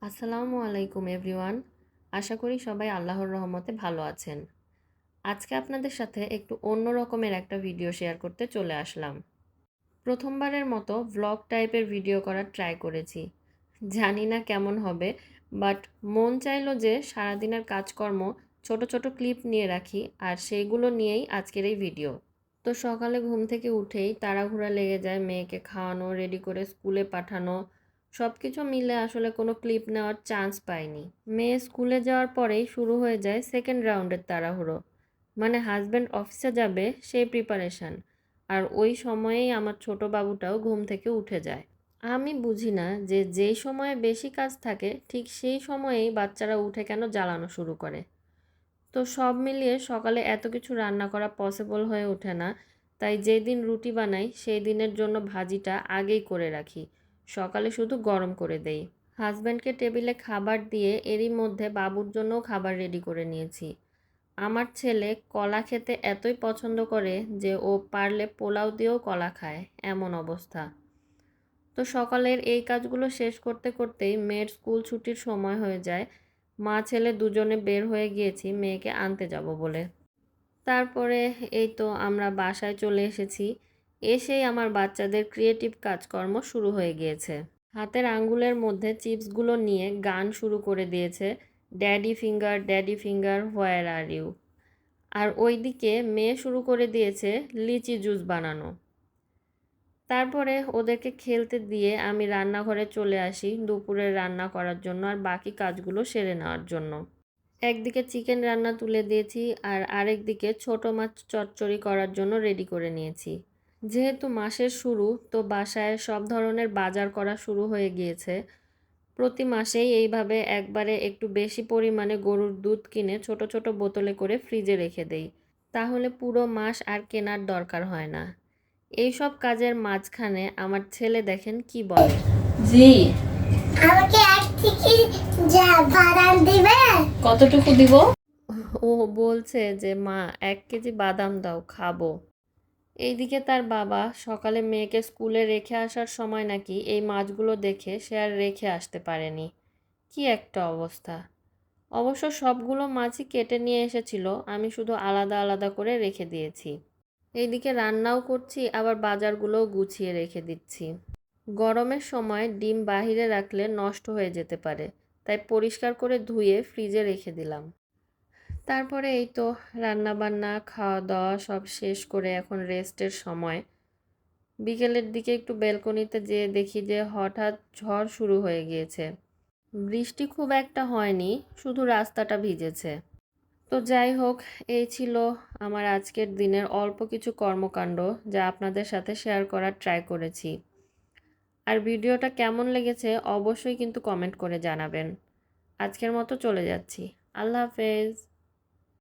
আসসালামু আলাইকুম এভরিওয়ান। আশা করি সবাই আল্লাহর রহমতে ভালো আছেন। আজকে আপনাদের সাথে একটু অন্য রকমের একটা ভিডিও শেয়ার করতে চলে আসলাম। প্রথমবারের মতো ভ্লগ টাইপের ভিডিও করার ট্রাই করেছি। জানি না কেমন হবে, বাট মন চাইলো যে সারাদিনের কাজকর্ম ছোট ছোট ক্লিপ নিয়ে রাখি, আর সেইগুলো নিয়েই আজকের এই ভিডিও। তো সকালে ঘুম থেকে উঠেই তাড়াহুড়া লেগে যায় মেয়েকে খাওয়ানো, রেডি করে স্কুলে পাঠানো। সব কিছু মিলে আসলে কোনো ক্লিপ নেওয়ার চান্স পাইনি। মেয়ে স্কুলে যাওয়ার পরেই শুরু হয়ে যায় সেকেন্ড রাউন্ডের তাড়াহুড়ো। মানে হাজব্যান্ড অফিসে যাবে সেই প্রিপারেশন। আর ওই সময়েই আমার ছোট বাবুটাও ঘুম থেকে উঠে যায়। আমি বুঝি না যে যেই সময়ে বেশি কাজ থাকে ঠিক সেই সময়েই বাচ্চারা উঠে কেন জ্বালানো শুরু করে। তো সব মিলিয়ে সকালে এত কিছু রান্না করা পসিবল হয়ে ওঠে না। তাই যেই দিন রুটি বানাই সেই দিনের জন্য ভাজিটা আগেই করে রাখি, সকালে শুধু গরম করে দেই। হাজব্যান্ডকে টেবিলে খাবার দিয়ে এরই মধ্যে বাবুর জন্যও খাবার রেডি করে নিয়েছি। আমার ছেলে কলা খেতে এতই পছন্দ করে যে ও পারলে পোলাও দিয়েও কলা খায়, এমন অবস্থা। তো সকালের এই কাজগুলো শেষ করতে করতেই মেয়ের স্কুল ছুটির সময় হয়ে যায়। মা ছেলে দুজনে বের হয়ে গিয়েছি মেয়েকে আনতে যাব বলে। তারপরে এই তো আমরা বাসায় চলে এসেছি। এসেই আমার বাচ্চাদের ক্রিয়েটিভ কাজকর্ম শুরু হয়ে গিয়েছে। হাতের আঙ্গুলের মধ্যে চিপসগুলো নিয়ে গান শুরু করে দিয়েছে, daddy finger where are you. আর ওইদিকে মেয়ে শুরু করে দিয়েছে লিচি জুস বানানো। তারপরে ওদেরকে খেলতে দিয়ে আমি রান্নাঘরে চলে আসি দুপুরের রান্না করার জন্য আর বাকি কাজগুলো সেরে নেওয়ার জন্য। একদিকে চিকেন রান্না তুলে দিয়েছি আর আরেকদিকে ছোট মাছ চচ্চড়ি করার জন্য রেডি করে নিয়েছি। যেহেতু মাসের শুরু, তো বাসায় সব ধরনের বাজার করা শুরু হয়ে গিয়েছে। প্রতি মাসেই এইভাবে একবারে একটু বেশি পরিমাণে গরুর দুধ কিনে ছোট ছোট বোতলে করে ফ্রিজে রেখে দেই। তাহলে পুরো মাস আর কেনার দরকার হয় না। এইসব কাজের মাঝখানে আমার ছেলে দেখেন কি বলে, জি আমাকে এক থেকে যা বাদাম দিবে। কতটুকু দিব? ও বলছে যে মা 1 কেজি বাদাম দাও, খাবো। এইদিকে তার বাবা সকালে মেয়েকে স্কুলে রেখে আসার সময় নাকি এই মাছগুলো দেখে সে আর রেখে আসতে পারেনি। কি একটা অবস্থা! অবশ্য সবগুলো মাছই কেটে নিয়ে এসেছিল, আমি শুধু আলাদা আলাদা করে রেখে দিয়েছি। এইদিকে রান্নাও করছি, আবার বাজারগুলোও গুছিয়ে রেখে দিচ্ছি। গরমের সময় ডিম বাহিরে রাখলে নষ্ট হয়ে যেতে পারে, তাই পরিষ্কার করে ধুয়ে ফ্রিজে রেখে দিলাম। তারপরে এই তো রান্না বান্না খাওয়া দাওয়া সব শেষ করে এখন রেস্টের সময়। বিকেলের দিকে একটু ব্যালকনিতে যেয়ে দেখি যে হঠাৎ ঝড় শুরু হয়ে গিয়েছে। বৃষ্টি খুব একটা হয়নি, শুধু রাস্তাটা ভিজেছে। তো যাই হোক, এই ছিল আমার আজকের দিনের অল্প কিছু কর্মকাণ্ড যা আপনাদের সাথে শেয়ার করার ট্রাই করেছি। আর ভিডিওটা কেমন লেগেছে অবশ্যই কিন্তু কমেন্ট করে জানাবেন। আজকের মতো চলে যাচ্ছি। আল্লাহ হাফেজ।